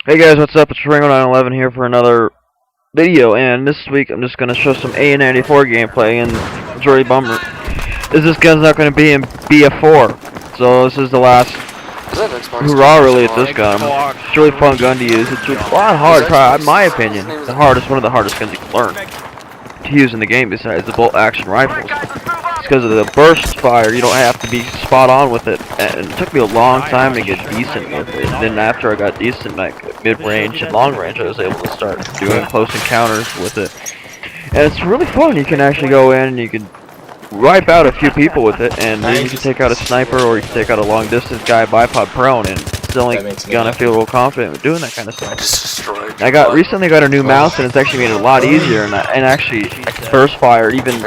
Hey guys, what's up? It's Ringo911 here for another video, and this week I'm just going to show some A94 gameplay, and it's really bummer is this gun's not going to be in BF4, so this is the last hurrah really at this gun. It's a really fun gun to use. It's a lot hard, probably, in my opinion, one of the hardest guns you can learn to use in the game besides the bolt action rifles. It's because of the burst fire, you don't have to be spot on with it, and it took me a long time to get decent with it. And then after I got decent, like mid-range and long-range, I was able to start doing close encounters with it. And it's really fun. You can actually go in and you can wipe out a few people with it, and then you can take out a sniper or you can take out a long-distance guy bipod prone, and it's only gonna feel real confident with doing that kind of stuff. I recently got a new mouse, and it's actually made it a lot easier, and actually burst fire, even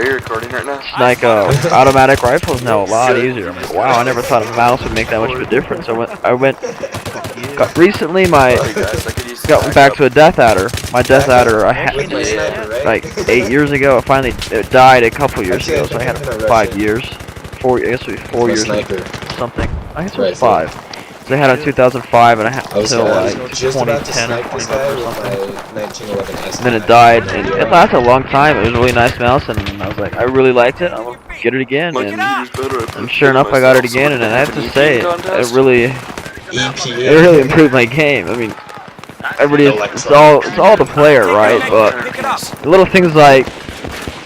like automatic rifles now a lot easier. I'm like, wow, I never thought a mouse would make that much of a difference. Recently got back to a Death Adder. My Death Adder I had like 8 years ago. It died a couple years ago, so I had it for 5 years. I guess it was 4 years or something. I guess it was 5. So I had it in 2005, and I had it until like 2010 or 2011 or something. And then it died, and it lasted a long time. It was a really nice mouse, and I was like, I really liked it. I'm gonna get it again, and sure enough, I got it again, and I have to say, it really improved my game. I mean, it's all the player, right? But little things like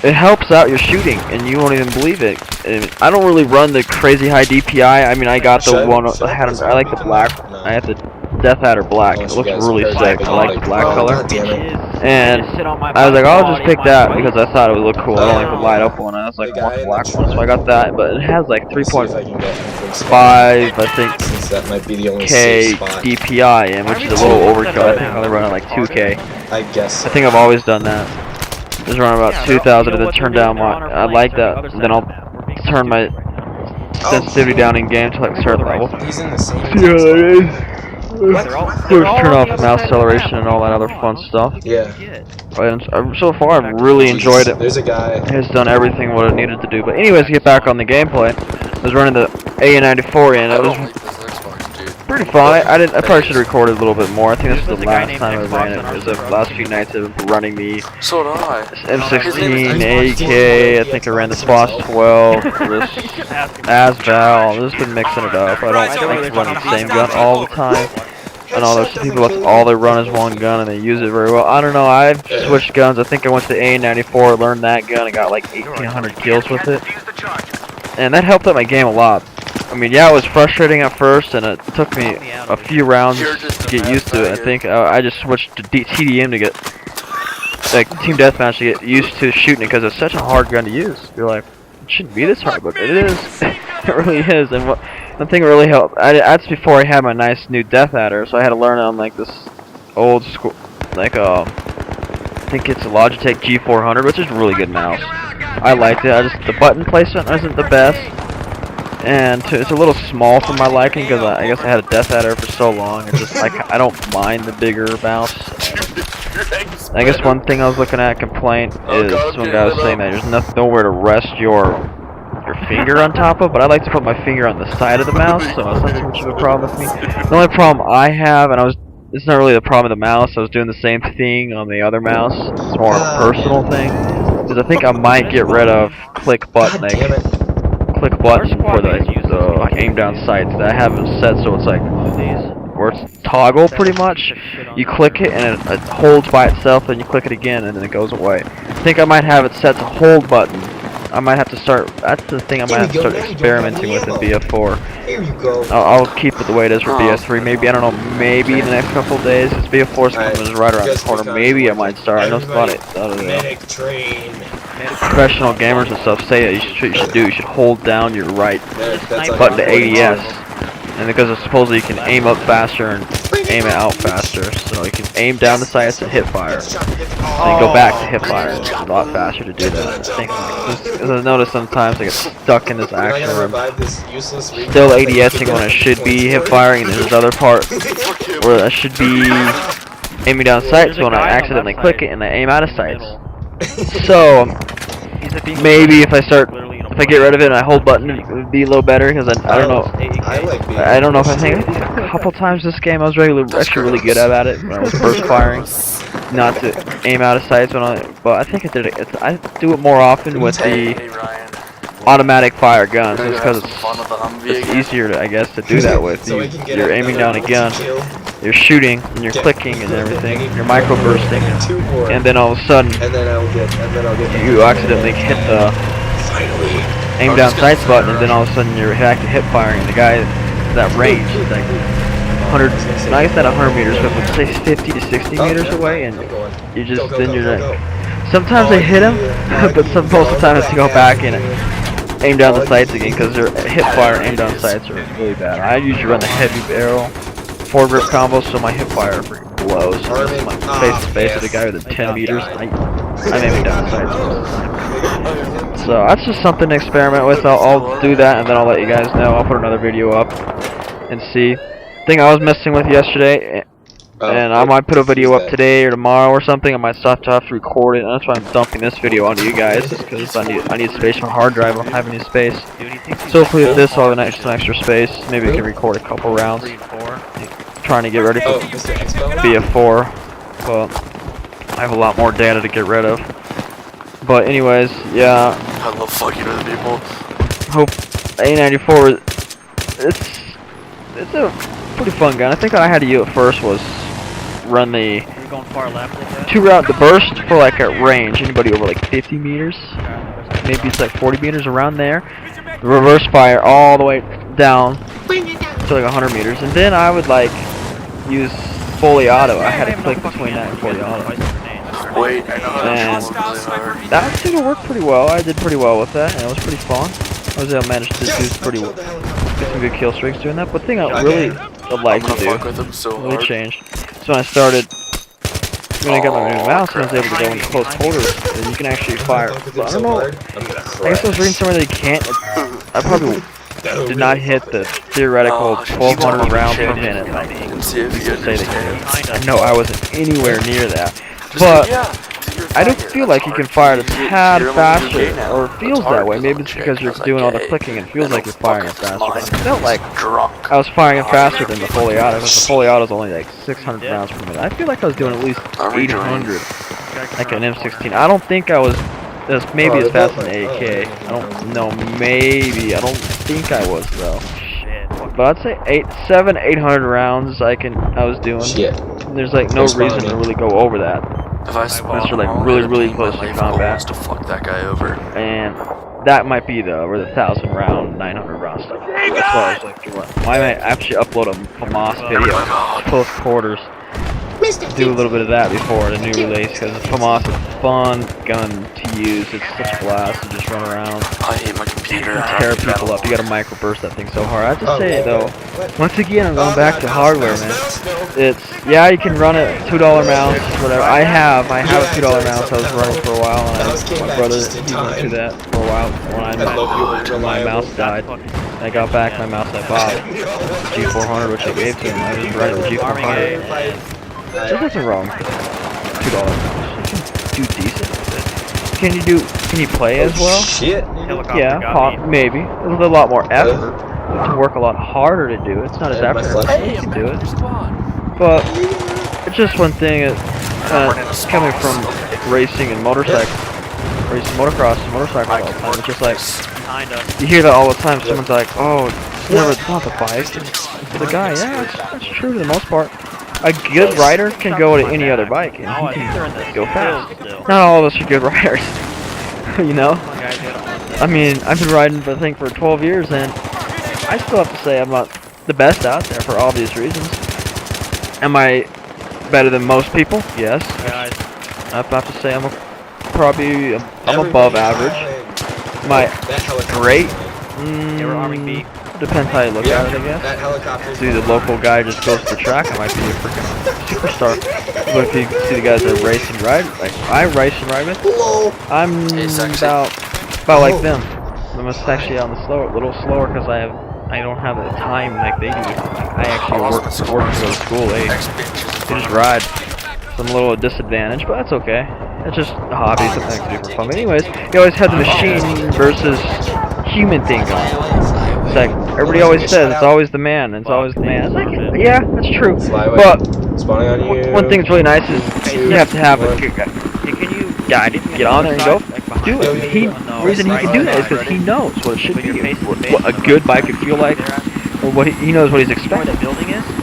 it helps out your shooting, and you won't even believe it. And I don't really run the crazy high DPI. I mean, I got the one. I like the black. I had the Death Adder black. It looks really sick. I like the black color. And I was like, I'll just pick that because I thought it would look cool. I don't like the light up one. I was like, I want the black one, so I got that. But it has like 3.5, I think, K DPI, and which is a little overkill. I think I only run at like 2K. I think I've always done that. Just run about 2,000 and then turn down I like that. And then I'll turn my sensitivity down in game to like a certain level. First turn off mouse acceleration and all that other fun stuff. Yeah. And so far I've really enjoyed it. There's a guy. It has done everything what it needed to do. But anyways, to get back on the gameplay, I was running the A94 and it was pretty fun. I probably should have recorded a little bit more. I think this is the last time I ran it. It was the last few nights of running the M16, AK. I think I ran the Boss 12, this ASVAL. I've just been mixing it up. I don't like to run the same gun all the time. I know there's some people that's all they run is one gun and they use it very well. I don't know. I've switched guns. I think I went to the A94, learned that gun, and got like 1,800 kills with it. And that helped out my game a lot. I mean, yeah, it was frustrating at first, and it took me a few rounds to get used to it. I think I just switched to TDM to get, like, Team Deathmatch to get used to shooting it, because it's such a hard gun to use. You're like, it shouldn't be this hard, but it is. It really is, and the thing that really helped, that's before I had my nice new Death Adder, so I had to learn on, like, this old school, like, I think it's a Logitech G400, which is a really good mouse. I liked it. The button placement isn't the best. And it's a little small for my liking because I guess I had a Death Adder for so long. It's just like I don't mind the bigger mouse. I guess one thing I was looking at complaint is some guy was saying that there's nowhere to rest your finger on top of, but I like to put my finger on the side of the mouse, so it's not too much of a problem with me. The only problem I have, it's not really the problem of the mouse. I was doing the same thing on the other mouse. It's more of a personal thing because I think I might get rid of click button for the aim down sights. I have it set so it's like where it's toggle pretty much. You click it and it holds by itself, then you click it again and then it goes away. I think I might have it set to hold button. I might have to start. That's the thing I might have to start experimenting with in BF4. I'll keep it the way it is for BF3. Maybe I don't know. Maybe in the next couple of days, since BF4 is coming right around the corner. Maybe I might start. I know a lot of professional gamers and stuff say that you should hold down your right button to ADS, and because supposedly you can aim up faster and aim it out faster, so you can aim down the sights and hip fire, then go back to hip fire. It's a lot faster to do that. Because I noticed sometimes I get stuck in this action where I'm still ADSing when I should be hip firing, and there's another part where I should be aiming down sights when I accidentally click it and I aim out of sights. So maybe if I start if I get rid of it and I hold button, it would be a little better because I don't know. I don't know if I think a couple times this game I was actually really good at it when I was burst firing, not to aim out of sights but I think I do it more often with the automatic fire guns just because it's easier to, I guess, to do that with. You're aiming down a gun, you're shooting, and you're clicking and everything, you're micro bursting, and then all of a sudden you accidentally hit the aim down sights button, and then all of a sudden you're actually hip firing, and the guy that range is like 100, not even that 100 meters, but let's say 50 to 60 meters away, and you just then you're like, sometimes I hit him, but most of the time I have to go back and aim down the sights again because their hip fire and aim down sights are really bad. I usually run the heavy barrel foregrip combo, so my hip fire freaking blows. So my face to face with a guy within 10 meters, I'm aiming down the sights all the time. So that's just something to experiment with. I'll do that, and then I'll let you guys know. I'll put another video up and see. Thing I was messing with yesterday, and I might put a video up today or tomorrow or something. I might have to record it, and that's why I'm dumping this video onto you guys, because I need space on hard drive. I don't have any space. So hopefully with this I'll have some extra space. Maybe we can record a couple rounds. Trying to get ready for BF4, but I have a lot more data to get rid of. But anyways, yeah. I love fucking other people. Hope A94. It's a pretty fun gun. I think what I had to do at first was run the the burst for like at range. Anybody over like 50 meters, maybe it's like 40 meters around there. The reverse fire all the way down to like 100 meters, and then I would like use fully auto. I had to click between that and fully auto. Wait, and that seemed to work pretty well. I did pretty well with that, and it was pretty fun. I was able to manage to do get some good kill streaks doing that. But the thing I really would like to do really changed. So when I started, when I got my new mouse, and I was able to go into close quarters, and you can actually fire. But I don't know. I guess I was reading somewhere that you can't. I probably did not hit the theoretical 1,200 rounds per minute. Like, I know I wasn't anywhere near that, but I don't feel like you can fire it a tad faster, or it feels that way. Maybe it's because you're doing all the clicking and it feels like you're firing it faster. But I felt like I was firing it faster than the fully auto, because the fully auto is only like 600 rounds per minute. I feel like I was doing at least 800, like an M16. I don't think I was maybe as fast as an AK. I don't know, maybe. I don't think I was though. But I'd say 800 rounds I was doing. And there's like no reason to really go over that. Unless you're like really close to combat. To fuck that guy over. And that might be over the 1,000 round, 900 round stuff. That's why I was like, I might actually upload a FAMAS video, close quarters. Do a little bit of that before the new release, because FAMAS is a fun gun to use. It's such a blast to just run around. I hate my computer. Tear people up. You gotta micro burst that thing so hard. I have to say though, once again, I'm going back to hardware, man. Yeah, you can run a $2 mouse, whatever. I have a $2 mouse I was running for a while, and my brother he went through that for a while when my mouse died. I got back my mouse I bought, G400, which I gave to him. I was running the G400. There's nothing wrong with $2 mouse. You can do decent. Can you play as well? Shit. Yeah, maybe. It's a lot more effort. It's work a lot harder to do. It's not as effortless as you can do it. But it's just one thing. Coming from racing and motocross and motorcycles all the time. It's just like you hear that all the time. Someone's like, "Oh, it's not the bike, it's the guy." Yeah, that's true to the most part. A good rider can go to any other bike and he can go fast. Not all of us are good riders, you know? I mean, I've been riding I think for 12 years, and I still have to say I'm not the best out there for obvious reasons. Am I better than most people? Yes. I have to say I'm above average. Am I great? Depends how you look at it, I guess. See, the local guy just goes to the track, I might be a freaking superstar. But if you see the guys that race and ride, like I race and ride with, I'm about like them. I'm actually on the little slower, because I don't have the time like they do. I actually work to go to school age. They just ride. So I'm a little disadvantaged, but that's okay. It's just a hobby, something I can do for fun. But anyways, you always have the machine versus human thing going on. It's like everybody always says it's always the man, it's always the man. It's like, yeah, that's true. But Spawning on you. one thing that's really nice is you have to have a guy to get on there and go do it. The reason he can do that is because he knows what it should be, what a good bike could feel like, or what he knows what he's expecting.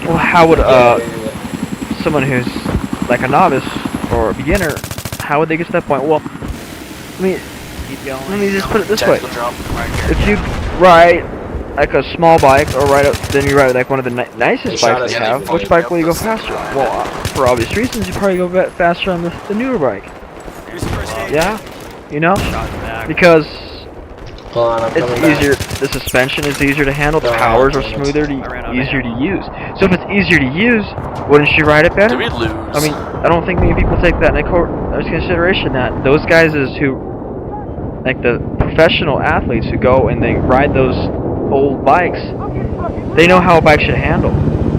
Well, how would someone who's like a novice or a beginner, how would they get to that point? Well, let me just put it this way: if you ride like a small bike, or then you ride like one of the nicest bikes they have, which bike will you go faster on? Well, for obvious reasons, you probably go faster on the newer bike. Yeah, you know, because it's easier. The suspension is easier to handle. The powers are smoother, easier to use. So if it's easier to use, wouldn't you ride it better? Did we lose? I mean, I don't think many people take that into consideration. That those guys who, like the professional athletes who go and they ride those old bikes, they know how a bike should handle.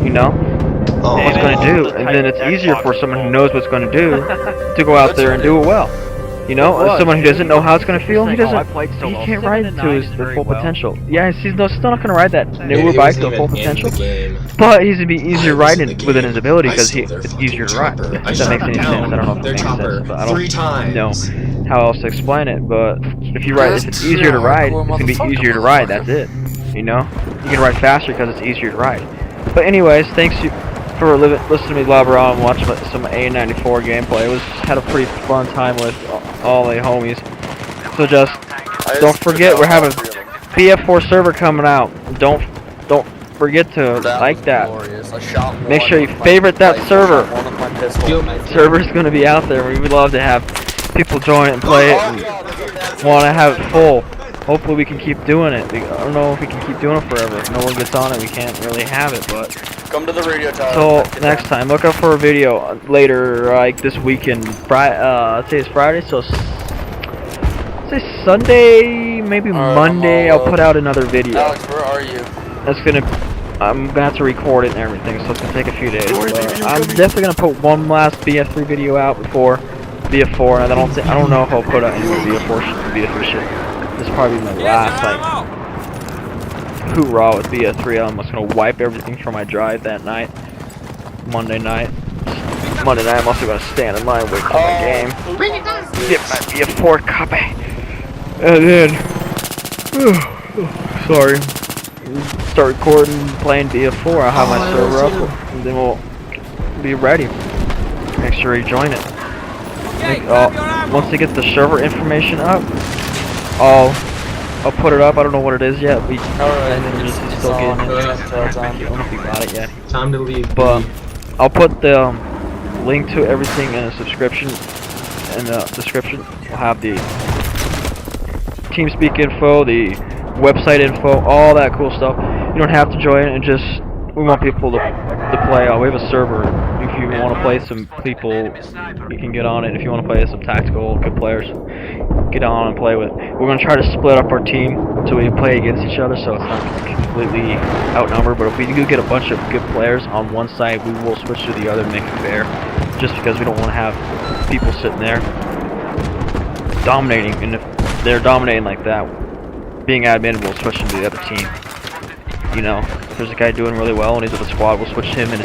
You know, what's going to do, and then it's easier for someone who knows what's going to do to go out there and do it well. You know, someone who doesn't know how it's going to feel, he can't ride it to his full potential. Yeah, he's still not going to ride that newer bike to full potential, but he's going to be easier riding within his ability because it's easier to ride. If that makes any sense, I don't know if it makes sense, but I don't know how else to explain it. But if it's easier to ride, it's going to be easier to ride. That's it. You know, you can ride faster because it's easier to ride. But anyways, thanks for listening to me blabber on and watch some A94 gameplay. Had a pretty fun time with all the homies. So just don't forget we're having BF4 server coming out. Don't forget to like that. Make sure you favorite that server. Server's gonna be out there. We would love to have people join it and play it and want to have it full. Hopefully we can keep doing it. I don't know if we can keep doing it forever. If no one gets on it, we can't really have it, but come to the radio tower. so next time, look out for a video later, like this weekend. I'd say it's Friday, so I'd say Sunday, maybe Monday. I'll put out another video. Alex, where are you? I'm gonna have to record it and everything, so it's gonna take a few days. But I'm definitely gonna put one last BF3 video out before BF4, and I don't know if I'll put out any more BF3 shit. This will probably be my last hoorah with BF3. I'm just gonna wipe everything from my drive that night. Monday night, I'm also gonna stand in line, wait for my game, get my BF4 copy, and then sorry, start recording, playing BF4. I'll have my server up, and then we'll be ready. Make sure you join it. Once they get the server information up, I'll put it up. I don't know what it is yet. Just still getting it. I don't know if we got it yet. Time to leave. But I'll put the link to everything in the description. We'll have the Teamspeak info, the website info, all that cool stuff. You don't have to join it, we want people to play. We have a server. If you want to play some people, you can get on it. If you want to play some tactical good players, get on and play with. We're going to try to split up our team so we can play against each other, so it's not completely outnumbered. But if we do get a bunch of good players on one side, we will switch to the other and make it fair. Just because we don't want to have people sitting there dominating, and if they're dominating like that, being admin, we'll switch into the other team. You know, if there's a guy doing really well and he's with a squad, we'll switch him and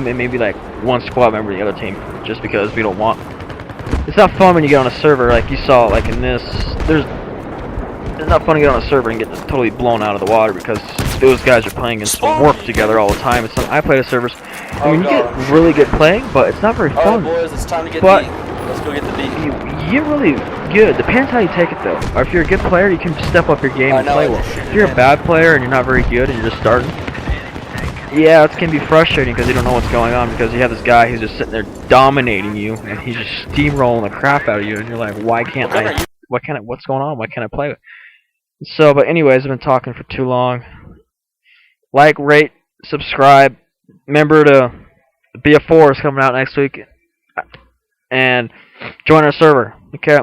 maybe like one squad member of the other team, just because we don't want. It's not fun when you get on a server like you saw, like in this. It's not fun to get on a server and get totally blown out of the water because those guys are playing and work together all the time. I play the servers. I mean, you get really good playing, but it's not very fun. Alright, boys, it's time to get but the let's go get the beat. You get really good. Depends how you take it, though. Or if you're a good player, you can step up your game and play well. If you're a bad player and you're not very good and you're just starting, yeah, it can be frustrating because you don't know what's going on, because you have this guy who's just sitting there dominating you and he's just steamrolling the crap out of you, and you're like, what's going on? Why can't I play? So, but anyways, I've been talking for too long. Like, rate, subscribe. Remember to BF4 is coming out next week. And join our server. Okay.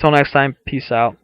Till next time, peace out.